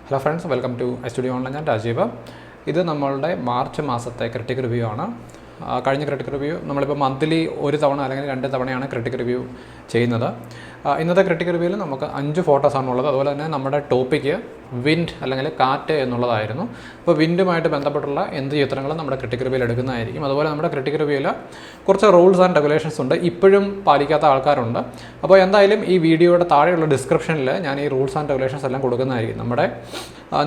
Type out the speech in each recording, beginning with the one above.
Hello friends, welcome to studio online. ഞാൻ രാജീവ്. ഇത് നമ്മളുടെ മാർച്ച് മാസത്തെ ക്രിട്ടിക് റിവ്യൂ ആണ്. കഴിഞ്ഞ ക്രിട്ടിക് റിവ്യൂ നമ്മളിപ്പോൾ മന്ത്ലി ഒരു തവണ അല്ലെങ്കിൽ 2 തവണയാണ് ക്രിട്ടിക് റിവ്യൂ ചെയ്യുന്നത്. ഇന്നത്തെ ക്രിട്ടിക് റിവ്യൂവിൽ നമുക്ക് 5 ഫോട്ടോസാണുള്ളത്. അതുപോലെ തന്നെ നമ്മുടെ ടോപ്പിക്ക് വിൻഡ് അല്ലെങ്കിൽ കാറ്റ് എന്നുള്ളതായിരുന്നു. അപ്പോൾ വിൻഡുമായിട്ട് ബന്ധപ്പെട്ടുള്ള എന്ത് ചിത്രങ്ങളും നമ്മുടെ ക്രിട്ടിക് റിവ്യൂവിൽ എടുക്കുന്നതായിരിക്കും. അതുപോലെ നമ്മുടെ ക്രിട്ടിക് റിവ്യൂവിൽ കുറച്ച് റൂൾസ് ആൻഡ് റെഗുലേഷൻസ് ഉണ്ട്, ഇപ്പോഴും പാലിക്കാത്ത ആൾക്കാരുണ്ട്. അപ്പോൾ എന്തായാലും ഈ വീഡിയോയുടെ താഴെയുള്ള ഡിസ്ക്രിപ്ഷനിൽ ഞാൻ ഈ റൂൾസ് ആൻഡ് റെഗുലേഷൻസ് എല്ലാം കൊടുക്കുന്നതായിരിക്കും.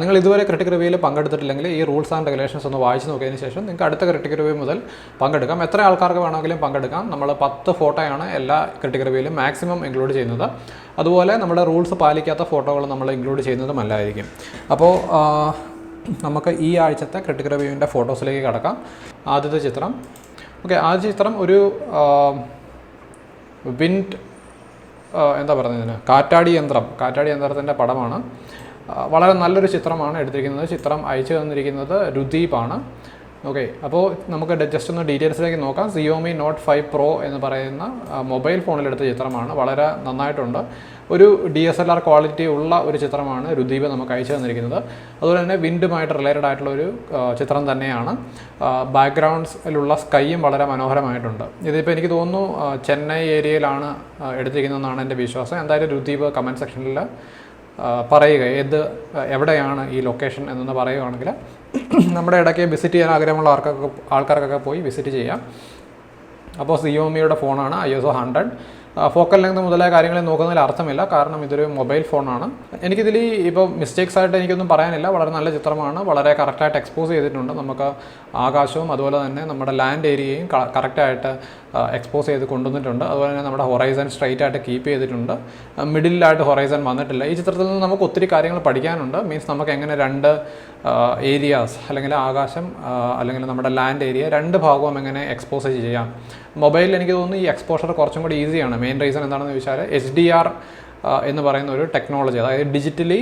നിങ്ങൾ ഇതുവരെ ക്രിട്ടിക് റിവ്യൂവിൽ പങ്കെടുത്തിട്ടില്ലെങ്കിൽ ഈ റൂൾസ് ആൻഡ് റെഗുലേഷൻസ് ഒന്ന് വായിച്ച് നോക്കിയതിന് ശേഷം നിങ്ങൾക്ക് അടുത്ത ക്രിട്ടിക് റിവ്യൂ മുതൽ പങ്കെടുക്കാം. എത്ര ആൾക്കാർക്ക് വേണമെങ്കിലും പങ്കെടുക്കാം. നമ്മൾ 10 ഫോട്ടോയാണ് എല്ലാ ക്രിട്ടിക് റിവ്യൂവിലും മാക്സിമം ഇൻക്ലൂഡ് ചെയ്യുന്നത്. അതുപോലെ നമ്മുടെ റൂൾസ് പാലിക്കാത്ത ഫോട്ടോകൾ നമ്മൾ ഇൻക്ലൂഡ് ചെയ്യുന്നതുമല്ലായിരിക്കും. അപ്പോൾ നമുക്ക് ഈ ആഴ്ചത്തെ ക്രിട്ടിക് റിവ്യൂവിൻ്റെ ഫോട്ടോസിലേക്ക് കടക്കാം. ആദ്യത്തെ ചിത്രം ആദ്യ ചിത്രം ഒരു വിൻഡ് എന്താ പറയുന്നതിന് കാറ്റാടി യന്ത്രത്തിൻ്റെ പടമാണ്. വളരെ നല്ലൊരു ചിത്രമാണ് എടുത്തിരിക്കുന്നത്. ചിത്രം അയച്ചു തന്നിരിക്കുന്നത് രുദീപാണ്. അപ്പോൾ നമുക്ക് ജസ്റ്റ് ഒന്ന് ഡീറ്റെയിൽസിലേക്ക് നോക്കാം. Xiaomi Note 5 Pro എന്ന് പറയുന്ന മൊബൈൽ ഫോണിലെടുത്ത ചിത്രമാണ്. വളരെ നന്നായിട്ടുണ്ട്. ഒരു DSLR ക്വാളിറ്റി ഉള്ള ഒരു ചിത്രമാണ് രുദീപ് നമുക്ക് അയച്ചു തന്നിരിക്കുന്നത്. അതുപോലെ തന്നെ വിൻഡുമായിട്ട് റിലേറ്റഡ് ആയിട്ടുള്ള ഒരു ചിത്രം തന്നെയാണ്. ബാക്ക്ഗ്രൗണ്ട്സിലുള്ള സ്കൈയും വളരെ മനോഹരമായിട്ടുണ്ട്. ഇതിപ്പോൾ എനിക്ക് തോന്നുന്നു ചെന്നൈ ഏരിയയിലാണ് എടുത്തിരിക്കുന്നതെന്നാണ് എൻ്റെ വിശ്വാസം. എന്തായാലും രുദീപ് കമൻറ്റ് സെക്ഷനിൽ പറയുക എവിടെയാണ് ഈ ലൊക്കേഷൻ എന്നൊന്ന് പറയുകയാണെങ്കിൽ നമ്മുടെ ഇടയ്ക്ക് വിസിറ്റ് ചെയ്യാൻ ആഗ്രഹമുള്ള ആൾക്കാർക്കൊക്കെ പോയി വിസിറ്റ് ചെയ്യാം. അപ്പോൾ Xiaomiയുടെ ഫോണാണ്, ISO 100. ഫോക്കൽ ലെങ്ത് മുതലായ കാര്യങ്ങളെ നോക്കുന്നതിൽ അർത്ഥമില്ല, കാരണം ഇതൊരു മൊബൈൽ ഫോണാണ്. എനിക്കിതിൽ ഇപ്പോൾ മിസ്റ്റേക്സ് ആയിട്ട് എനിക്കൊന്നും പറയാനില്ല. വളരെ നല്ല ചിത്രമാണ്. വളരെ കറക്റ്റായിട്ട് എക്സ്പോസ് ചെയ്തിട്ടുണ്ട്. നമുക്ക് ആകാശവും അതുപോലെ തന്നെ നമ്മുടെ ലാൻഡ് ഏരിയയും കറക്റ്റായിട്ട് എക്സ്പോസ് ചെയ്ത് കൊണ്ടുവന്നിട്ടുണ്ട്. അതുപോലെ തന്നെ നമ്മുടെ ഹൊറൈസൺ സ്ട്രൈറ്റ് ആയിട്ട് കീപ്പ് ചെയ്തിട്ടുണ്ട്. മിഡിലായിട്ട് ഹൊറൈസൺ വന്നിട്ടില്ല. ഈ ചിത്രത്തിൽ നിന്ന് നമുക്ക് ഒത്തിരി കാര്യങ്ങൾ പഠിക്കാനുണ്ട്. മീൻസ് നമുക്ക് എങ്ങനെ 2 ഏരിയാസ് അല്ലെങ്കിൽ ആകാശം അല്ലെങ്കിൽ നമ്മുടെ ലാൻഡ് ഏരിയ 2 ഭാഗവും എങ്ങനെ എക്സ്പോസ് ചെയ്യാം. മൊബൈലിൽ എനിക്ക് തോന്നുന്നു ഈ എക്സ്പോഷർ കുറച്ചും കൂടി ഈസിയാണ്. മെയിൻ റീസൺ എന്താണെന്ന് ചോദിച്ചാൽ HDR എന്ന് പറയുന്ന ഒരു ടെക്നോളജി, അതായത് ഡിജിറ്റലി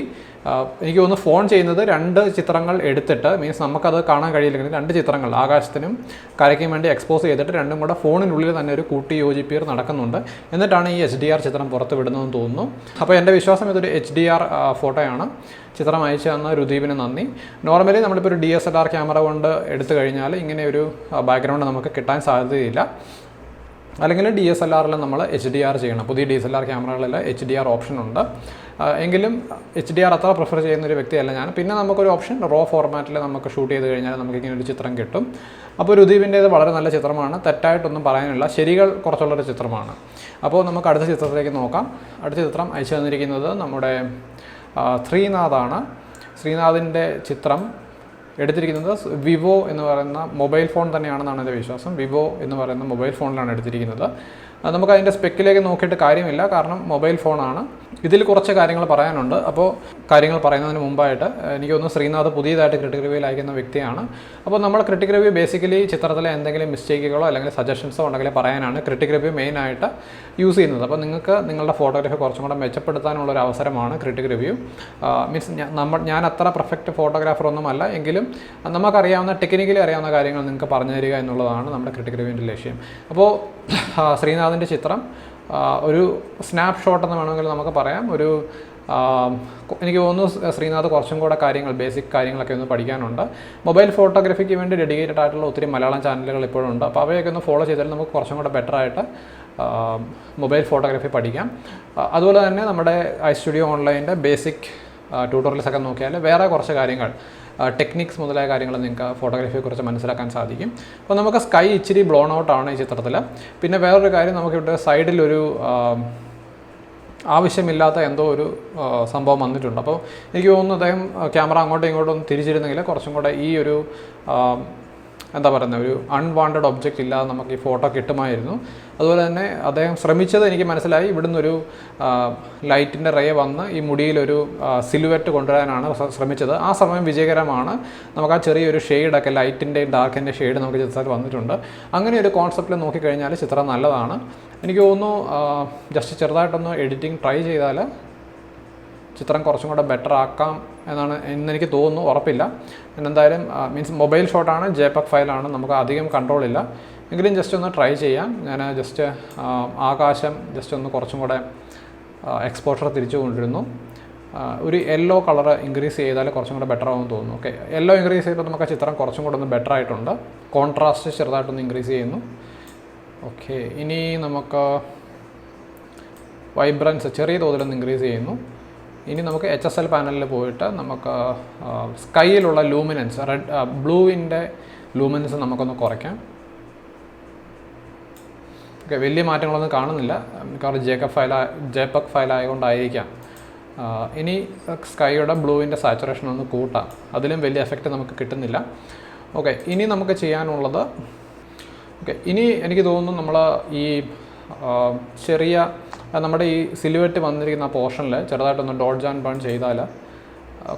എനിക്ക് തോന്നുന്നു ഫോൺ ചെയ്യുന്നത് 2 ചിത്രങ്ങൾ എടുത്തിട്ട്, മീൻസ് നമുക്കത് കാണാൻ കഴിയില്ലെങ്കിൽ 2 ചിത്രങ്ങൾ ആകാശത്തിനും കരയ്ക്കും വേണ്ടി എക്സ്പോസ് ചെയ്തിട്ട് രണ്ടും കൂടെ ഫോണിനുള്ളിൽ തന്നെ ഒരു കൂട്ടി യോജിപ്പീർ നടക്കുന്നുണ്ട്. എന്നിട്ടാണ് ഈ HDR ചിത്രം പുറത്ത് വിടുന്നതെന്ന് തോന്നുന്നു. അപ്പോൾ എൻ്റെ വിശ്വാസം ഇതൊരു HDR ഫോട്ടോയാണ്. ചിത്രം അയച്ചു തന്ന രുദീപിന് നന്ദി. നോർമലി നമ്മളിപ്പോൾ ഒരു DSLR ക്യാമറ കൊണ്ട് എടുത്തു കഴിഞ്ഞാൽ ഇങ്ങനെ ഒരു ബാക്ക്ഗ്രൗണ്ട് നമുക്ക് കിട്ടാൻ സാധ്യതയില്ല. അല്ലെങ്കിൽ DSLRൽ നമ്മൾ HDR ചെയ്യണം. പുതിയ DSLR ക്യാമറകളിൽ HDR ഓപ്ഷൻ ഉണ്ട്. എങ്കിലും HDR അത്ര പ്രിഫർ ചെയ്യുന്നൊരു വ്യക്തിയല്ല ഞാൻ. പിന്നെ നമുക്കൊരു ഓപ്ഷൻ റോ ഫോർമാറ്റിൽ നമുക്ക് ഷൂട്ട് ചെയ്ത് കഴിഞ്ഞാൽ നമുക്കിങ്ങനെ ഒരു ചിത്രം കിട്ടും. അപ്പോൾ രുദീപിൻ്റേത് വളരെ നല്ല ചിത്രമാണ്. തെറ്റായിട്ടൊന്നും പറയാനില്ല. ശരികൾ കുറച്ചുള്ളൊരു ചിത്രമാണ്. അപ്പോൾ നമുക്ക് അടുത്ത ചിത്രത്തിലേക്ക് നോക്കാം. അടുത്ത ചിത്രം അയച്ചു തന്നിരിക്കുന്നത് നമ്മുടെ ശ്രീനാഥാണ്. ശ്രീനാഥിൻ്റെ ചിത്രം എടുത്തിരിക്കുന്നത് വിവോ എന്ന് പറയുന്ന മൊബൈൽ ഫോൺ തന്നെയാണെന്നാണ് എൻ്റെ വിശ്വാസം. വിവോ എന്ന് പറയുന്ന മൊബൈൽ ഫോണിലാണ് എടുത്തിരിക്കുന്നത്. നമുക്ക് അതിൻ്റെ സ്പെക്കിലേക്ക് നോക്കിയിട്ട് കാര്യമില്ല, കാരണം മൊബൈൽ ഫോണാണ്. ഇതിൽ കുറച്ച് കാര്യങ്ങൾ പറയാനുണ്ട്. അപ്പോൾ കാര്യങ്ങൾ പറയുന്നതിന് മുമ്പായിട്ട് എനിക്ക് തോന്നുന്നു ശ്രീനാഥ് പുതിയതായിട്ട് ക്രിട്ടിക് റിവ്യൂവിൽ അയക്കുന്ന വ്യക്തിയാണ്. അപ്പോൾ നമ്മൾ ക്രിട്ടിക് റിവ്യൂ ബേസിക്കലി ചിത്രത്തിലെ എന്തെങ്കിലും മിസ്റ്റേക്കുകളോ അല്ലെങ്കിൽ സജഷൻസോ ഉണ്ടെങ്കിൽ പറയാനാണ് ക്രിട്ടിക് റിവ്യൂ മെയിനായിട്ട് യൂസ് ചെയ്യുന്നത്. അപ്പോൾ നിങ്ങൾക്ക് നിങ്ങളുടെ ഫോട്ടോഗ്രാഫി കുറച്ചും കൂടെ മെച്ചപ്പെടുത്താനുള്ളൊരു അവസരമാണ് ക്രിട്ടിക് റിവ്യൂ. മീൻസ് ഞാൻ അത്ര പെർഫെക്റ്റ് ഫോട്ടോഗ്രാഫർ ഒന്നുമല്ല, എങ്കിലും നമുക്കറിയാവുന്ന ടെക്നിക്കലി അറിയാവുന്ന കാര്യങ്ങൾ നിങ്ങൾക്ക് പറഞ്ഞു തരിക എന്നുള്ളതാണ് നമ്മുടെ ക്രിട്ടിക് റിവ്യൂവിൻ്റെ ലക്ഷ്യം. അപ്പോൾ ശ്രീനാഥിൻ്റെ ചിത്രം ഒരു സ്നാപ്പ് ഷോട്ട് എന്ന് വേണമെങ്കിൽ നമുക്ക് പറയാം. എനിക്ക് തോന്നുന്നു ശ്രീനാഥ് കുറച്ചും കൂടെ ബേസിക് കാര്യങ്ങളൊക്കെ ഒന്ന് പഠിക്കാനുണ്ട്. മൊബൈൽ ഫോട്ടോഗ്രാഫിക്ക് വേണ്ടി ഡെഡിക്കേറ്റഡ് ആയിട്ടുള്ള ഒത്തിരി മലയാളം ചാനലുകൾ ഇപ്പോഴും ഉണ്ട്. അപ്പോൾ അവയൊക്കെ ഒന്ന് ഫോളോ ചെയ്താൽ നമുക്ക് കുറച്ചും കൂടെ ബെറ്ററായിട്ട് മൊബൈൽ ഫോട്ടോഗ്രാഫി പഠിക്കാം. അതുപോലെ തന്നെ നമ്മുടെ സ്റ്റുഡിയോ ഓൺലൈൻ്റെ ബേസിക് ട്യൂട്ടോറിയൽസൊക്കെ നോക്കിയാൽ വേറെ കുറച്ച് കാര്യങ്ങൾ, ടെക്നിക്സ് മുതലായ കാര്യങ്ങൾ നിങ്ങൾക്ക് ഫോട്ടോഗ്രാഫിയെക്കുറിച്ച് മനസ്സിലാക്കാൻ സാധിക്കും. അപ്പോൾ നമുക്ക് സ്കൈ ഇച്ചിരി ബ്ലോൺ ഔട്ടാണ് ഈ ചിത്രത്തിൽ. പിന്നെ വേറൊരു കാര്യം, നമുക്കിവിടെ സൈഡിലൊരു ആവശ്യമില്ലാത്ത എന്തോ ഒരു സംഭവം വന്നിട്ടുണ്ട്. അപ്പോൾ എനിക്ക് തോന്നുന്നു അദ്ദേഹം ക്യാമറ അങ്ങോട്ടും ഇങ്ങോട്ടും തിരിച്ചിരുന്നെങ്കിൽ കുറച്ചും കൂടെ ഈ ഒരു എന്താ പറയുന്നത്, ഒരു അൺവാണ്ടഡ് ഒബ്ജക്റ്റ് ഇല്ലാതെ നമുക്ക് ഈ ഫോട്ടോ കിട്ടുമായിരുന്നു. അതുപോലെ തന്നെ അദ്ദേഹം ശ്രമിച്ചത് എനിക്ക് മനസ്സിലായി, ഇവിടുന്ന് ഒരു ലൈറ്റിൻ്റെ റേ വന്ന് ഈ മുടിയിലൊരു സിലുവറ്റ് കൊണ്ടുവരാനാണ് ശ്രമിച്ചത്. ആ സമയം വിജയകരമാണ്. നമുക്ക് ആ ചെറിയൊരു ഷെയ്ഡൊക്കെ ലൈറ്റിൻ്റെയും ഡാർക്കിൻ്റെ ഷെയ്ഡ് നമുക്ക് ചിത്രത്തിൽ വന്നിട്ടുണ്ട്. അങ്ങനെ ഒരു കോൺസെപ്റ്റിൽ നോക്കിക്കഴിഞ്ഞാൽ ചിത്രം നല്ലതാണ്. എനിക്ക് തോന്നുന്നു ജസ്റ്റ് ചെറുതായിട്ടൊന്ന് എഡിറ്റിംഗ് ട്രൈ ചെയ്താൽ ചിത്രം കുറച്ചും കൂടെ ബെറ്റർ ആക്കാം എന്നാണ് എന്നെനിക്ക് തോന്നുന്നു. ഉറപ്പില്ല. എന്തായാലും മീൻസ് മൊബൈൽ ഷോട്ടാണ്, JPEG ഫയലാണ്, നമുക്ക് അധികം കൺട്രോൾ ഇല്ല. എങ്കിലും ജസ്റ്റ് ഒന്ന് ട്രൈ ചെയ്യാം. ഞാൻ ജസ്റ്റ് ആകാശം ജസ്റ്റ് ഒന്ന് കുറച്ചും കൂടെ എക്സ്പോഷർ തിരിച്ചു കൊണ്ടിരുന്നു. ഒരു യെല്ലോ കളർ ഇൻക്രീസ് ചെയ്താൽ കുറച്ചും കൂടെ ബെറ്റർ ആവുമെന്ന് തോന്നുന്നു. ഓക്കെ, യെല്ലോ ഇൻക്രീസ് ചെയ്തപ്പോൾ നമുക്ക് ആ ചിത്രം കുറച്ചും കൂടെ ഒന്ന് ബെറ്റർ ആയിട്ടുണ്ട്. കോൺട്രാസ്റ്റ് ചെറുതായിട്ടൊന്ന് ഇൻക്രീസ് ചെയ്യുന്നു. ഓക്കെ, ഇനി നമുക്ക് വൈബ്രൻസ് ചെറിയ തോതിലൊന്ന് ഇൻക്രീസ് ചെയ്യുന്നു. ഇനി നമുക്ക് HSL പാനലിൽ പോയിട്ട് നമുക്ക് സ്കൈയിലുള്ള ലൂമിനൻസ്, ബ്ലൂവിൻ്റെ ലൂമിനൻസ് നമുക്കൊന്ന് കുറയ്ക്കാം. ഓക്കെ, വലിയ മാറ്റങ്ങളൊന്നും കാണുന്നില്ല, മിക്കവാറും JPEG ഫയൽ ആയതുകൊണ്ടായിരിക്കാം. ഇനി സ്കൈയുടെ ബ്ലൂവിൻ്റെ സാച്ചുറേഷൻ ഒന്ന് കൂട്ടാം, അതിലും വലിയ എഫക്റ്റ് നമുക്ക് കിട്ടുന്നില്ല. ഓക്കെ, ഇനി നമുക്ക് ചെയ്യാനുള്ളത്, ഇനി എനിക്ക് തോന്നുന്നു നമ്മൾ ഈ ചെറിയ നമ്മുടെ ഈ സിലുവറ്റ് വന്നിരിക്കുന്ന ആ പോർഷനിൽ ചെറുതായിട്ടൊന്ന് ഡോഡ്ജ് ആൻഡ് ബേൺ ചെയ്താൽ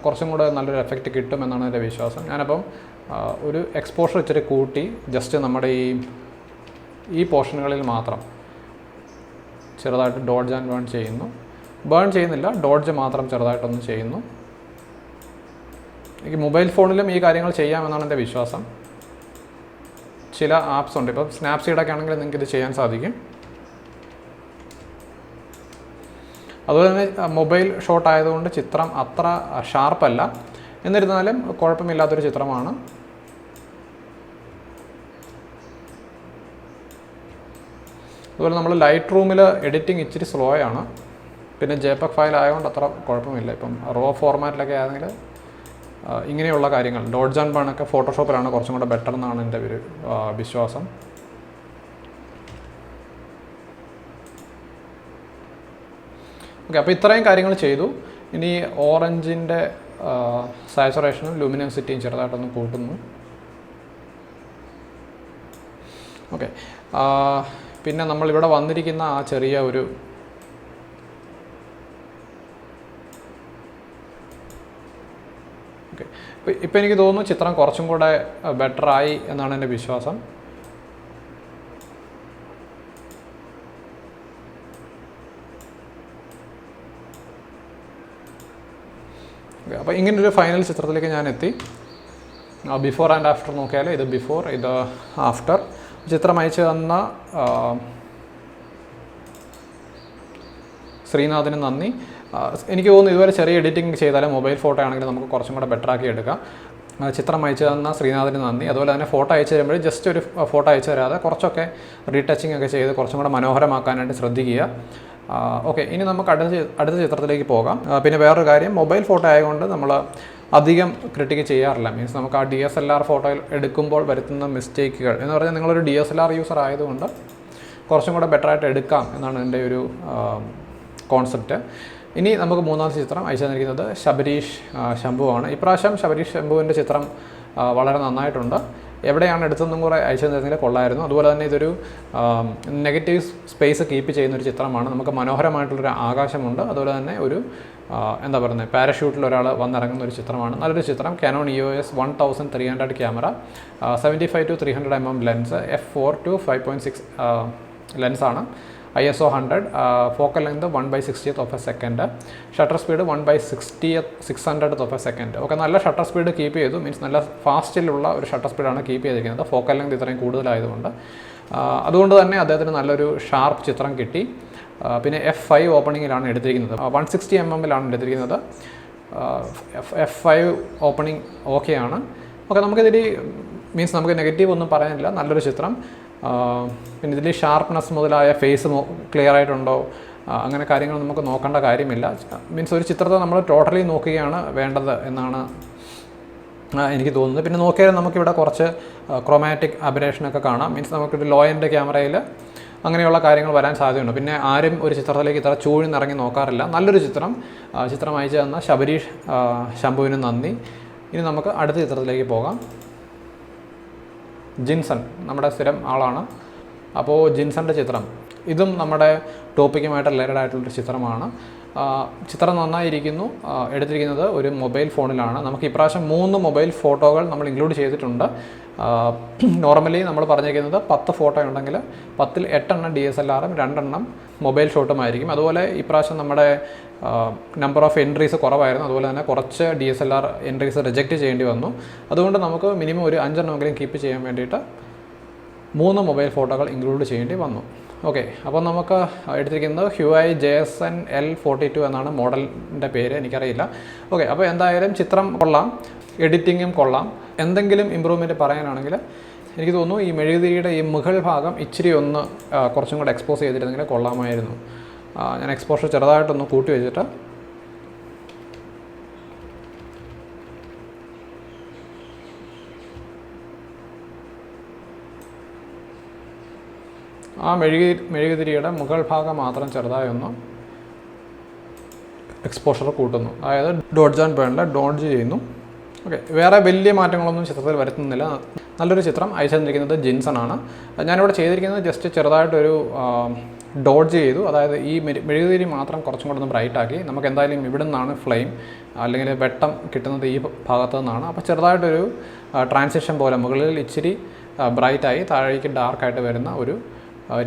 കുറച്ചും കൂടെ നല്ലൊരു എഫക്റ്റ് കിട്ടുമെന്നാണ് എൻ്റെ വിശ്വാസം. ഞാനപ്പം ഒരു എക്സ്പോഷർ ഇച്ചിരി കൂട്ടി ജസ്റ്റ് നമ്മുടെ ഈ പോർഷനുകളിൽ മാത്രം ചെറുതായിട്ട് ഡോഡ്ജ് ആൻഡ് ബേൺ ചെയ്യുന്നു. ബേൺ ചെയ്യുന്നില്ല, ഡോഡ്ജ് മാത്രം ചെറുതായിട്ടൊന്ന് ചെയ്യുന്നു. എനിക്ക് മൊബൈൽ ഫോണിലും ഈ കാര്യങ്ങൾ ചെയ്യാമെന്നാണ് എൻ്റെ വിശ്വാസം. ചില ആപ്സ് ഉണ്ട്, ഇപ്പം സ്നാപ്സീഡൊക്കെ ആണെങ്കിൽ നിങ്ങൾക്ക് ഇത് ചെയ്യാൻ സാധിക്കും. അതുപോലെ തന്നെ മൊബൈൽ ഷോട്ട് ആയതുകൊണ്ട് ചിത്രം അത്ര ഷാർപ്പല്ല, എന്നിരുന്നാലും കുഴപ്പമില്ലാത്തൊരു ചിത്രമാണ്. അതുപോലെ നമ്മൾ ലൈറ്റ് റൂമിൽ എഡിറ്റിംഗ് ഇച്ചിരി സ്ലോ ആണ്, പിന്നെ JPEG ഫയൽ ആയതുകൊണ്ട് അത്ര കുഴപ്പമില്ല. ഇപ്പം റോ ഫോർമാറ്റിലൊക്കെ ആണെങ്കിൽ ഇങ്ങനെയുള്ള കാര്യങ്ങൾ ഡോഡ്ജ് ആൻഡ് ബേൺ ഒക്കെ ഫോട്ടോഷോപ്പിലാണ് കുറച്ചും കൂടെ ബെറ്റർ എന്നാണ് എൻ്റെ ഒരു വിശ്വാസം. ഓക്കെ, അപ്പോൾ ഇത്രയും കാര്യങ്ങൾ ചെയ്തു. ഇനി ഓറഞ്ചിൻ്റെ സാച്ചുറേഷനും ലൂമിനോസിറ്റിയും ചെറുതായിട്ടൊന്ന് കൂട്ടുന്നു. ഓക്കെ, പിന്നെ നമ്മളിവിടെ വന്നിരിക്കുന്ന ആ ചെറിയ ഒരു ഇപ്പം എനിക്ക് തോന്നുന്നു ചിത്രം കുറച്ചും കൂടെ ബെറ്ററായി എന്നാണ് എൻ്റെ വിശ്വാസം. അപ്പോൾ ഇങ്ങനൊരു ഫൈനൽ ചിത്രത്തിലേക്ക് ഞാൻ എത്തി. ബിഫോർ ആൻഡ് ആഫ്റ്റർ നോക്കിയാൽ ഇത് ബിഫോർ, ഇത് ആഫ്റ്റർ. ചിത്രം അയച്ചു തന്ന ശ്രീനാഥിന് നന്ദി. എനിക്ക് തോന്നുന്നു ഇതുവരെ ചെറിയ എഡിറ്റിംഗ് ചെയ്താലും മൊബൈൽ ഫോട്ടോ ആണെങ്കിൽ നമുക്ക് കുറച്ചും കൂടെ ബെറ്റർ ആക്കി എടുക്കാം. ചിത്രം അയച്ചു തന്ന ശ്രീനാഥിന് നന്ദി. അതുപോലെ തന്നെ ഫോട്ടോ അയച്ചു തരുമ്പോൾ ജസ്റ്റ് ഒരു ഫോട്ടോ അയച്ചു തരാതെ കുറച്ചൊക്കെ റീടച്ചിങ് ഒക്കെ ചെയ്ത് കുറച്ചും കൂടെ മനോഹരമാക്കാനായിട്ട് ശ്രദ്ധിക്കുക. ഓക്കെ, ഇനി നമുക്ക് അടുത്ത ചിത്രത്തിലേക്ക് പോകാം. പിന്നെ വേറൊരു കാര്യം, മൊബൈൽ ഫോട്ടോ ആയതുകൊണ്ട് നമ്മൾ അധികം ക്രിട്ടിക്ക് ചെയ്യാറില്ല. മീൻസ് നമുക്ക് ആ DSLR ഫോട്ടോയിൽ എടുക്കുമ്പോൾ വരുത്തുന്ന മിസ്റ്റേക്കുകൾ എന്ന് പറഞ്ഞാൽ നിങ്ങളൊരു DSLR യൂസർ ആയതുകൊണ്ട് കുറച്ചും കൂടെ ബെറ്ററായിട്ട് എടുക്കാം എന്നാണ് എൻ്റെ ഒരു കോൺസെപ്റ്റ്. ഇനി നമുക്ക് മൂന്നാമത്തെ ചിത്രം അയച്ചു തന്നിരിക്കുന്നത് ശബരീഷ് ശംഭുവാണ്. ഇപ്രാവശ്യം ശബരീഷ് ശംഭുവിൻ്റെ ചിത്രം വളരെ നന്നായിട്ടുണ്ട്. എവിടെയാണ് എടുത്തതെന്നും കൂടെ അയച്ചു തന്നിരുന്നെങ്കിൽ കൊള്ളായിരുന്നു. അതുപോലെ തന്നെ ഇതൊരു നെഗറ്റീവ് സ്പേസ് കീപ്പ് ചെയ്യുന്നൊരു ചിത്രമാണ്. നമുക്ക് മനോഹരമായിട്ടുള്ളൊരു ആകാശമുണ്ട്. അതുപോലെ തന്നെ ഒരു എന്താ പറയുന്നത്, പാരഷൂട്ടിൽ ഒരാൾ വന്നിറങ്ങുന്ന ഒരു ചിത്രമാണ്. നല്ലൊരു ചിത്രം. Canon EOS 1300 camera, 75 to 300 mm lens, f4 to 5.6 ലെൻസാണ്, ISO 100, focal length 1/60th of a second, shutter speed 1/600th of a second. ഒക്കെ നല്ല ഷട്ടർ സ്പീഡ് കീപ്പ് ചെയ്തു. മീൻസ് നല്ല ഫാസ്റ്റിലുള്ള ഒരു ഷട്ടർ സ്പീഡാണ് കീപ്പ് ചെയ്തിരിക്കുന്നത്. ഫോക്കൽ ലെങ്ത് ഇത്രയും കൂടുതലായതുകൊണ്ട് അതുകൊണ്ട് തന്നെ അദ്ദേഹത്തിന് നല്ലൊരു ഷാർപ്പ് ചിത്രം കിട്ടി. പിന്നെ F5 ഓപ്പണിങ്ങിലാണ് എടുത്തിരിക്കുന്നത്, 160 mm എടുത്തിരിക്കുന്നത്. F5 ഓപ്പണിങ് ഓക്കെയാണ്. ഓക്കെ, നമുക്കിതിൽ മീൻസ് നമുക്ക് നെഗറ്റീവ് ഒന്നും പറയാനില്ല, നല്ലൊരു ചിത്രം. പിന്നെ ഇതിൽ ഷാർപ്പ്നെസ് മുതലായ ഫേസ് ക്ലിയർ ആയിട്ടുണ്ടോ അങ്ങനെ കാര്യങ്ങൾ നമുക്ക് നോക്കേണ്ട കാര്യമില്ല. മീൻസ് ഒരു ചിത്രത്തെ നമ്മൾ ടോട്ടലി നോക്കുകയാണ് വേണ്ടത് എന്നാണ് എനിക്ക് തോന്നുന്നത്. പിന്നെ നോക്കിയാൽ നമുക്കിവിടെ കുറച്ച് ക്രോമാറ്റിക് അബറേഷനൊക്കെ കാണാം. മീൻസ് നമുക്കൊരു ലോ എൻഡ് ക്യാമറയിൽ അങ്ങനെയുള്ള കാര്യങ്ങൾ വരാൻ സാധ്യതയുണ്ട്. പിന്നെ ആരും ഒരു ചിത്രത്തിലേക്ക് ഇത്ര ചൂഴ്ന്നിറങ്ങി നോക്കാറില്ല. നല്ലൊരു ചിത്രം അയച്ചു തന്ന ശബരീഷ് ശംഭുവിന് നന്ദി. ഇനി നമുക്ക് അടുത്ത ചിത്രത്തിലേക്ക് പോകാം. ജിൻസൺ നമ്മുടെ സ്ഥിരം ആളാണ്. അപ്പോൾ ജിൻസൻ്റെ ചിത്രം, ഇതും നമ്മുടെ ടോപ്പിക്കുമായിട്ട് റിലേറ്റഡ് ആയിട്ടുള്ളൊരു ചിത്രമാണ്. ചിത്രം നന്നായിരിക്കുന്നു. എടുത്തിരിക്കുന്നത് ഒരു മൊബൈൽ ഫോണിലാണ്. നമുക്ക് ഇപ്രാവശ്യം 3 മൊബൈൽ ഫോട്ടോകൾ നമ്മൾ ഇൻക്ലൂഡ് ചെയ്തിട്ടുണ്ട്. നോർമലി നമ്മൾ പറഞ്ഞിരിക്കുന്നത് 10 ഫോട്ടോ ഉണ്ടെങ്കിൽ 10ൽ 8 എണ്ണം DSLR-ഉം 2 എണ്ണം മൊബൈൽ ഷോട്ടുമായിരിക്കും. അതുപോലെ ഇപ്രാവശ്യം നമ്മുടെ നമ്പർ ഓഫ് എൻട്രീസ് കുറവായിരുന്നു. അതുപോലെ തന്നെ കുറച്ച് DSLR എൻട്രീസ് റിജക്റ്റ് ചെയ്യേണ്ടി വന്നു. അതുകൊണ്ട് നമുക്ക് മിനിമം ഒരു 5 എണ്ണമെങ്കിലും കീപ്പ് ചെയ്യാൻ വേണ്ടിയിട്ട് 3 മൊബൈൽ ഫോട്ടോകൾ ഇൻക്ലൂഡ് ചെയ്യേണ്ടി വന്നു. ഓക്കെ, അപ്പോൾ നമുക്ക് എടുത്തിരിക്കുന്നത് ഹ്യൂഐ JSN L42 എന്നാണ് മോഡലിൻ്റെ പേര്, എനിക്കറിയില്ല. ഓക്കെ, അപ്പോൾ എന്തായാലും ചിത്രം കൊള്ളാം, എഡിറ്റിങ്ങും കൊള്ളാം. എന്തെങ്കിലും ഇമ്പ്രൂവ്മെൻറ്റ് പറയാനാണെങ്കിൽ എനിക്ക് തോന്നുന്നു ഈ മെഴുകുതിരിയുടെ ഈ മുകൾ ഭാഗം ഇച്ചിരി ഒന്ന് കുറച്ചും കൂടെ എക്സ്പോസ് ചെയ്തിരുന്നെങ്കിൽ കൊള്ളാമായിരുന്നു. ഞാൻ എക്സ്പോഷർ ചെറുതായിട്ടൊന്ന് കൂട്ടി വെച്ചിട്ട് ആ മെഴുകുതിരിയുടെ മുകൾ ഭാഗം മാത്രം ചെറുതായി ഒന്ന് എക്സ്പോഷർ കൂട്ടുന്നു, അതായത് ഡോഡ്ജ് ആൻഡ് ബേണിൽ ഡോഡ്ജ് ചെയ്യുന്നു. ഓക്കെ, വേറെ വലിയ മാറ്റങ്ങളൊന്നും ചിത്രത്തിൽ വരുത്തുന്നില്ല. നല്ലൊരു ചിത്രം അയച്ചു തന്നിരിക്കുന്നത് ജിൻസൺ ആണ്. ഞാനിവിടെ ചെയ്തിരിക്കുന്നത് ജസ്റ്റ് ചെറുതായിട്ടൊരു ഡോഡ്ജ് ചെയ്തു, അതായത് ഈ മെഴുകുതിരി മാത്രം കുറച്ചും കൂടെ ഒന്ന് ബ്രൈറ്റ് ആക്കി. നമുക്ക് എന്തായാലും ഇവിടെ നിന്നാണ് ഫ്ലെയിം അല്ലെങ്കിൽ വെട്ടം കിട്ടുന്നത് ഈ ഭാഗത്തു നിന്നാണ്. അപ്പോൾ ചെറുതായിട്ടൊരു ട്രാൻസിഷൻ പോലെ മുകളിൽ ഇച്ചിരി ബ്രൈറ്റായി താഴേക്ക് ഡാർക്കായിട്ട് വരുന്ന ഒരു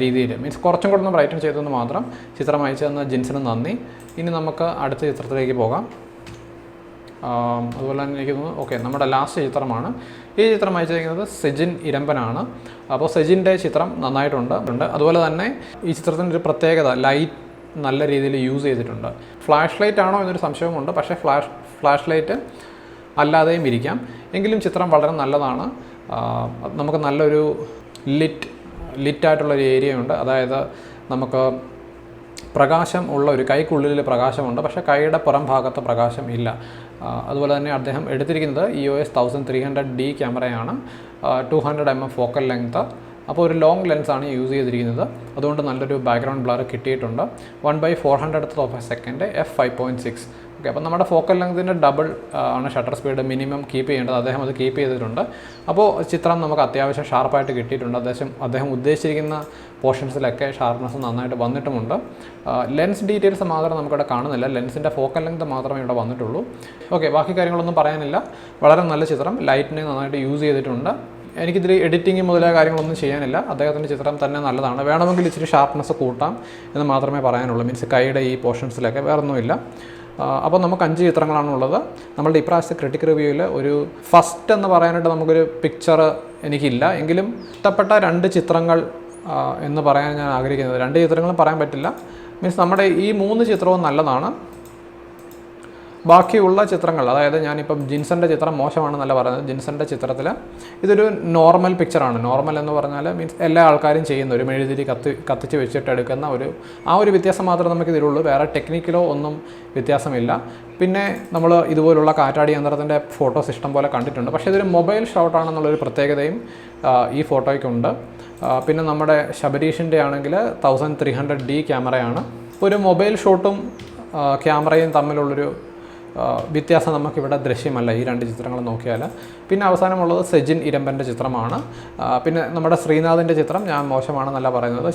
രീതിയിൽ, മീൻസ് കുറച്ചും കൂടെ ഒന്ന് ബ്രൈറ്റൻ ചെയ്തെന്ന് മാത്രം. ചിത്രം അയച്ചു തന്ന ജിൻസിന് നന്ദി. ഇനി നമുക്ക് അടുത്ത ചിത്രത്തിലേക്ക് പോകാം. അതുപോലെ തന്നെ എനിക്ക് തോന്നുന്നു ഓക്കെ, നമ്മുടെ ലാസ്റ്റ് ചിത്രമാണ്. ഈ ചിത്രം അയച്ചിരിക്കുന്നത് സെജിൻ ഇരമ്പനാണ്. അപ്പോൾ സെജിൻ്റെ ചിത്രം നന്നായിട്ടുണ്ട്. അതുപോലെ തന്നെ ഈ ചിത്രത്തിൻ്റെ ഒരു പ്രത്യേകത, ലൈറ്റ് നല്ല രീതിയിൽ യൂസ് ചെയ്തിട്ടുണ്ട്. ഫ്ലാഷ് ലൈറ്റ് ആണോ എന്നൊരു സംശയമുണ്ട്, പക്ഷേ ഫ്ലാഷ് ലൈറ്റ് അല്ലാതെയും ഇരിക്കാം. എങ്കിലും ചിത്രം വളരെ നല്ലതാണ്. നമുക്ക് നല്ലൊരു ലിറ്റായിട്ടുള്ളൊരു ഏരിയ ഉണ്ട്, അതായത് നമുക്ക് പ്രകാശം ഉള്ള ഒരു കൈക്കുള്ളിൽ പ്രകാശമുണ്ട്, പക്ഷേ കൈയുടെ പുറം ഭാഗത്ത് പ്രകാശം ഇല്ല. അതുപോലെ തന്നെ അദ്ദേഹം എടുത്തിരിക്കുന്നത് EOS 1300D ക്യാമറയാണ്, 200 mm ഫോക്കൽ ലെങ്ത്. അപ്പോൾ ഒരു ലോങ് ലെൻസാണ് യൂസ് ചെയ്തിരിക്കുന്നത്. അതുകൊണ്ട് നല്ലൊരു ബാക്ക്ഗ്രൗണ്ട് ബ്ലർ കിട്ടിയിട്ടുണ്ട്. 1/400th f5.6. ഓക്കെ, അപ്പോൾ നമ്മുടെ ഫോക്കൽ ലെങ്തിൻ്റെ ഡബിൾ ആണ് ഷട്ടർ സ്പീഡ് മിനിമം കീപ്പ് ചെയ്യേണ്ടത്. അദ്ദേഹം അത് കീപ്പ് ചെയ്തിട്ടുണ്ട്. അപ്പോൾ ചിത്രം നമുക്ക് അത്യാവശ്യം ഷാർപ്പായിട്ട് കിട്ടിയിട്ടുണ്ട്. അദ്ദേഹം ഉദ്ദേശിച്ചിരിക്കുന്ന പോർഷൻസിലൊക്കെ ഷാർപ്നെസ് നന്നായിട്ട് വന്നിട്ടുമുണ്ട്. ലെൻസ് ഡീറ്റെയിൽസ് മാത്രം നമുക്കിവിടെ കാണുന്നില്ല, ലെൻസിൻ്റെ ഫോക്കൽ ലെങ്ത് മാത്രമേ ഇവിടെ വന്നിട്ടുള്ളൂ. ഓക്കെ, ബാക്കി കാര്യങ്ങളൊന്നും പറയാനില്ല. വളരെ നല്ല ചിത്രം, ലൈറ്റിനെ നന്നായിട്ട് യൂസ് ചെയ്തിട്ടുണ്ട്. എനിക്കിതിൽ എഡിറ്റിംഗ് മുതലായ കാര്യങ്ങളൊന്നും ചെയ്യാനില്ല. അദ്ദേഹത്തിൻ്റെ ചിത്രം തന്നെ നല്ലതാണ്. വേണമെങ്കിൽ ഇച്ചിരി ഷാർപ്നെസ് കൂട്ടാം എന്ന് മാത്രമേ പറയാനുള്ളൂ, മീൻസ് കൈയുടെ ഈ പോർഷൻസിലൊക്കെ വേറൊന്നുമില്ല. അപ്പോൾ നമുക്ക് 5 ചിത്രങ്ങളാണുള്ളത്. നമ്മളുടെ ഇപ്രാവശ്യത്തെ ക്രിട്ടിക് റിവ്യൂവിൽ ഒരു ഫസ്റ്റ് എന്ന് പറയാനായിട്ട് നമുക്കൊരു പിക്ചർ എനിക്കില്ല. എങ്കിലും ഇഷ്ടപ്പെട്ട 2 ചിത്രങ്ങൾ എന്ന് പറയാൻ ഞാൻ ആഗ്രഹിക്കുന്നത്. 2 ചിത്രങ്ങളും പറയാൻ പറ്റില്ല, മീൻസ് നമ്മുടെ ഈ 3 ചിത്രവും നല്ലതാണ്. ബാക്കിയുള്ള ചിത്രങ്ങൾ, അതായത് ഞാനിപ്പം ജിൻസൻ്റെ ചിത്രം മോശമാണെന്നല്ല പറയുന്നത്. ജിൻസൻ്റെ ചിത്രത്തിൽ ഇതൊരു നോർമൽ പിക്ചറാണ്. നോർമൽ എന്ന് പറഞ്ഞാൽ മീൻസ് എല്ലാ ആൾക്കാരും ചെയ്യുന്ന ഒരു മെഴുകുതിരി കത്തിച്ച് വെച്ചിട്ട് എടുക്കുന്ന ആ ഒരു വ്യത്യാസം മാത്രമേ നമുക്കിതിലുള്ളൂ. വേറെ ടെക്നിക്കലോ ഒന്നും വ്യത്യാസമില്ല. പിന്നെ നമ്മൾ ഇതുപോലുള്ള കാറ്റാടി യന്ത്രത്തിൻ്റെ ഫോട്ടോസ് ഇഷ്ടം പോലെ കണ്ടിട്ടുണ്ട്, പക്ഷേ ഇതൊരു മൊബൈൽ ഷോട്ടാണെന്നുള്ളൊരു പ്രത്യേകതയും ഈ ഫോട്ടോയ്ക്കുണ്ട്. പിന്നെ നമ്മുടെ ശബരീഷിൻ്റെ ആണെങ്കിൽ 1300D ക്യാമറയാണ്. ഒരു മൊബൈൽ ഷോട്ടും ക്യാമറയും തമ്മിലുള്ളൊരു വ്യത്യാസം നമുക്കിവിടെ ദൃശ്യമല്ല ഈ 2 ചിത്രങ്ങൾ നോക്കിയാൽ. പിന്നെ അവസാനമുള്ളത് സെജിൻ ഇരമ്പൻ്റെ ചിത്രമാണ്. പിന്നെ നമ്മുടെ ശ്രീനാഥിൻ്റെ ചിത്രം ഞാൻ മോശമാണെന്നല്ല പറയുന്നത്,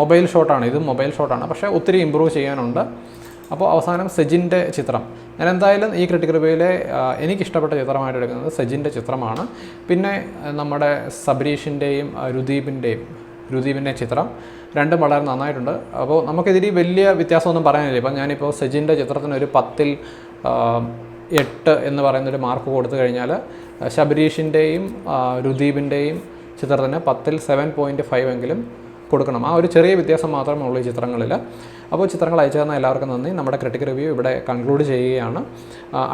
മൊബൈൽ ഷോട്ടാണ്. ഇത് മൊബൈൽ ഷോട്ടാണ്, പക്ഷേ ഒത്തിരി ഇമ്പ്രൂവ് ചെയ്യാനുണ്ട്. അപ്പോൾ അവസാനം സെജിൻ്റെ ചിത്രം ഞാൻ എന്തായാലും ഈ ക്രിട്ടിക് റിവ്യൂവിലെ എനിക്കിഷ്ടപ്പെട്ട ചിത്രമായിട്ട് എടുക്കുന്നത് സെജിൻ്റെ ചിത്രമാണ്. പിന്നെ നമ്മുടെ സബരീഷിൻ്റെയും രുദീപിൻ്റെ ചിത്രം രണ്ടും വളരെ നന്നായിട്ടുണ്ട്. അപ്പോൾ നമുക്കിതിൽ വലിയ വ്യത്യാസമൊന്നും പറയാനില്ല. ഇപ്പം ഞാനിപ്പോൾ സെജിൻ്റെ ചിത്രത്തിന് ഒരു 10ൽ 8 എന്ന് പറയുന്നൊരു മാർക്ക് കൊടുത്തു കഴിഞ്ഞാൽ ശബരീഷിൻ്റെയും രുദീപിൻ്റെയും ചിത്രത്തിന് 10ൽ 7.5 എങ്കിലും കൊടുക്കണം. ആ ഒരു ചെറിയ വ്യത്യാസം മാത്രമേ ഉള്ളൂ ഈ ചിത്രങ്ങളിൽ. അപ്പോൾ ചിത്രങ്ങൾ അയച്ചു തന്ന എല്ലാവർക്കും നന്ദി. നമ്മുടെ ക്രിട്ടിക് റിവ്യൂ ഇവിടെ കൺക്ലൂഡ് ചെയ്യുകയാണ്.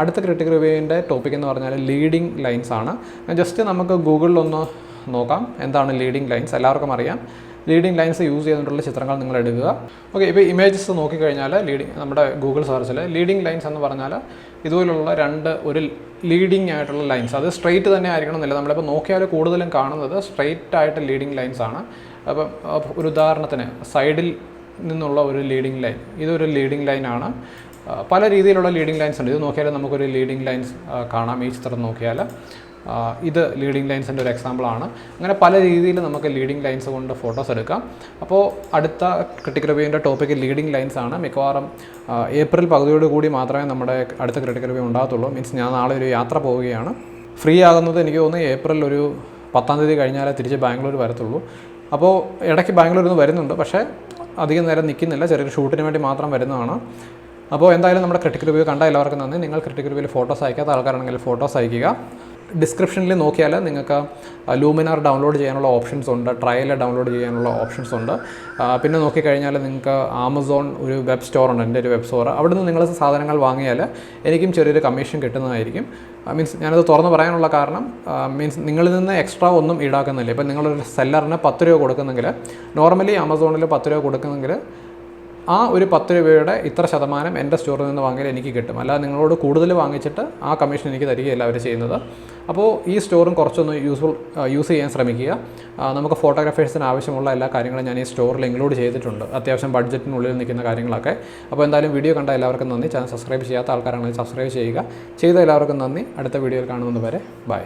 അടുത്ത ക്രിട്ടിക് റിവ്യൂവിൻ്റെ ടോപ്പിക് എന്ന് പറഞ്ഞാൽ ലീഡിങ് ലൈൻസ് ആണ്. ജസ്റ്റ് നമുക്ക് ഗൂഗിളിലൊന്ന് നോക്കാം എന്താണ് ലീഡിങ് ലൈൻസ്. എല്ലാവർക്കും അറിയാം, ലീഡിങ് ലൈൻസ് യൂസ് ചെയ്തിട്ടുള്ള ചിത്രങ്ങൾ നിങ്ങൾ എടുക്കുക. ഓക്കെ, ഇപ്പോൾ ഇമേജസ് നോക്കിക്കഴിഞ്ഞാൽ നമ്മുടെ ഗൂഗിൾ സെർച്ചിൽ ലീഡിങ് ലൈൻസ് എന്ന് പറഞ്ഞാൽ ഇതുപോലുള്ള ഒരു ലീഡിങ് ആയിട്ടുള്ള ലൈൻസ്, അത് സ്ട്രെയിറ്റ് തന്നെ ആയിരിക്കണം എന്നില്ല. നമ്മളിപ്പോൾ നോക്കിയാൽ കൂടുതലും കാണുന്നത് സ്ട്രെയിറ്റ് ആയിട്ട് ലീഡിങ് ലൈൻസ് ആണ്. അപ്പം ഒരു ഉദാഹരണത്തിന് സൈഡിൽ നിന്നുള്ള ഒരു ലീഡിങ് ലൈൻ, ഇതൊരു ലീഡിങ് ലൈനാണ്. പല രീതിയിലുള്ള ലീഡിങ് ലൈൻസ് ഉണ്ട്. ഇത് നോക്കിയാൽ നമുക്കൊരു ലീഡിങ് ലൈൻസ് കാണാം. ഈ ചിത്രം നോക്കിയാൽ ഇത് ലീഡിങ് ലൈൻസിൻ്റെ ഒരു എക്സാമ്പിളാണ്. അങ്ങനെ പല രീതിയിൽ നമുക്ക് ലീഡിങ് ലൈൻസ് കൊണ്ട് ഫോട്ടോസ് എടുക്കാം. അപ്പോൾ അടുത്ത ക്രിട്ടിക് റിവ്യൂവിൻ്റെ ടോപ്പിക്ക് ലീഡിങ് ലൈൻസ് ആണ്. മിക്കവാറും ഏപ്രിൽ പകുതിയോട് കൂടി മാത്രമേ നമ്മുടെ അടുത്ത ക്രിട്ടിക് റിവ്യൂ ഉണ്ടാകത്തുള്ളൂ. മീൻസ് ഞാൻ നാളെ ഒരു യാത്ര പോവുകയാണ്. ഫ്രീ ആകുന്നത് എനിക്ക് തോന്നുന്നു ഏപ്രിൽ ഒരു 10-ാം തീയതി കഴിഞ്ഞാലേ തിരിച്ച് ബാംഗ്ലൂർ വരത്തുള്ളൂ. അപ്പോൾ ഇടയ്ക്ക് ബാംഗ്ലൂരിൽ നിന്ന് വരുന്നുണ്ട്, പക്ഷേ അധികം നേരം നിൽക്കുന്നില്ല, ചെറിയൊരു ഷൂട്ടിന് വേണ്ടി മാത്രം വരുന്നതാണ്. അപ്പോൾ എന്തായാലും നമ്മുടെ ക്രിട്ടിക് റിവ്യൂ കണ്ട എല്ലാവർക്കും നന്ദി. നിങ്ങൾ ക്രിട്ടിക് റിവ്യൂവിൽ ഫോട്ടോസ് അയക്കാത്ത ആൾക്കാരാണെങ്കിൽ ഫോട്ടോസ് അയക്കുക. ഡിസ്ക്രിപ്ഷനിൽ നോക്കിയാൽ നിങ്ങൾക്ക് ലൂമിനാർ ഡൗൺലോഡ് ചെയ്യാനുള്ള ഓപ്ഷൻസ് ഉണ്ട്, ട്രയൽ ഡൗൺലോഡ് ചെയ്യാനുള്ള ഓപ്ഷൻസ് ഉണ്ട്. പിന്നെ നോക്കിക്കഴിഞ്ഞാൽ നിങ്ങൾക്ക് ആമസോൺ ഒരു വെബ് സ്റ്റോർ ഉണ്ട്, എൻ്റെ ഒരു വെബ് സ്റ്റോർ. അവിടെ നിന്ന് നിങ്ങൾ സാധനങ്ങൾ വാങ്ങിയാൽ എനിക്കും ചെറിയൊരു കമ്മീഷൻ കിട്ടുന്നതായിരിക്കും. മീൻസ് ഞാനത് തുറന്ന് പറയാനുള്ള കാരണം മീൻസ് നിങ്ങളിൽ നിന്ന് എക്സ്ട്രാ ഒന്നും ഈടാക്കുന്നില്ല. ഇപ്പം നിങ്ങളൊരു സെല്ലറിന് 10 രൂപ കൊടുക്കുന്നെങ്കിൽ, നോർമലി ആമസോണിൽ 10 രൂപ കൊടുക്കുന്നെങ്കിൽ ആ ഒരു 10 രൂപയുടെ ഇത്ര ശതമാനം എൻ്റെ സ്റ്റോറിൽ നിന്ന് വാങ്ങിയാൽ എനിക്ക് കിട്ടും. അല്ലാതെ നിങ്ങളോട് കൂടുതൽ വാങ്ങിച്ചിട്ട് ആ കമ്മീഷൻ എനിക്ക് തരികയല്ല അവർ ചെയ്യുന്നത്. അപ്പോൾ ഈ സ്റ്റോറും കുറച്ചൊന്ന് യൂസ് ചെയ്യാൻ ശ്രമിക്കുക. നമുക്ക് ഫോട്ടോഗ്രാഫേഴ്സിന് ആവശ്യമുള്ള എല്ലാ കാര്യങ്ങളും ഞാൻ ഈ സ്റ്റോറിൽ ഇൻക്ലൂഡ് ചെയ്തിട്ടുണ്ട്, അത്യാവശ്യം ബഡ്ജറ്റിനുള്ളിൽ നിൽക്കുന്ന കാര്യങ്ങളൊക്കെ. അപ്പോൾ എന്തായാലും വീഡിയോ കണ്ട എല്ലാവർക്കും നന്ദി. ചാനൽ സബ്സ്ക്രൈബ് ചെയ്യാത്ത ആൾക്കാരാണെങ്കിൽ സബ്സ്ക്രൈബ് ചെയ്യുക. ചെയ്ത എല്ലാവർക്കും നന്ദി. അടുത്ത വീഡിയോയിൽ കാണുന്നത് വരെ ബൈ.